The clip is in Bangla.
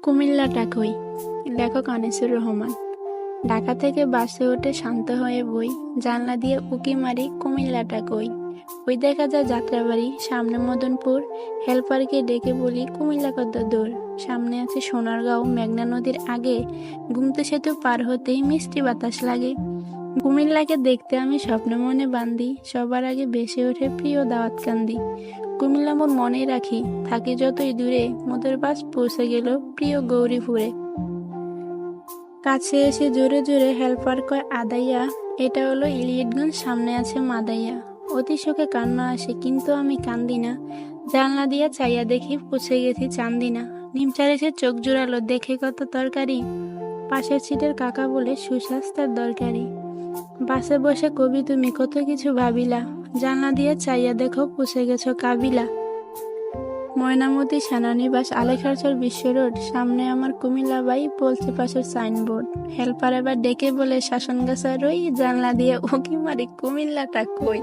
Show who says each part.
Speaker 1: কুমিল্লাটা কই? লেখক আনিসুর রহমান। ঢাকা থেকে বাসে উঠে শান্ত হয়ে বই, জানলা দিয়ে উঁকি মারি কুমিল্লাটা কই। ওই দেখা যায় যাত্রাবাড়ি, সামনে মদনপুর। হেল্পারকে ডেকে বলি কুমিল্লা কত দূর। সামনে আছে সোনারগাঁও, মেঘনা নদীর আগে। গুমতি সেতু পার হতেই মিষ্টি বাতাস লাগে। কুমিল্লাকে দেখতে আমি স্বপ্ন মনে বান্ধি, সবার আগে ভেসে ওঠে প্রিয় দাওয়াত কান্দি। কুমিল্লা মোর মনে রাখি, থাকি যতই দূরে, মোদের বাস পৌঁছে গেল প্রিয় গৌরীপুরে। কাছে এসে জোরে জোরে হেল্পার কয় আদাইয়া, এটা হলো ইলিয়টগঞ্জ, সামনে আছে মাদাইয়া। অতি শোকে কান্না আসে কিন্তু আমি কান্দি না। জানলা দিয়া চাইয়া দেখি পৌঁছে গেছি চান্দিনা। নিমচার এসে চোখ জোড়ালো, দেখে কত তরকারি। পাশের সিটের কাকা বলে সুস্বাস্থ্যের দরকারি। বাসে বসে কবি তুমি কত কিছু ভাবিলা, জানলা দিয়ে চাইয়া দেখো পৌঁছে গেছো কাবিলা। ময়নামতি সেনানিবাস, আলেখারচর বিশ্ব রোড, সামনে আমার কুমিল্লা বাই, বলছে পাশের সাইনবোর্ড। হেল্পার এবার ডেকে বলে শাসনগাছা রই, জানলা দিয়ে উঁকি মারি কুমিল্লাটা কই।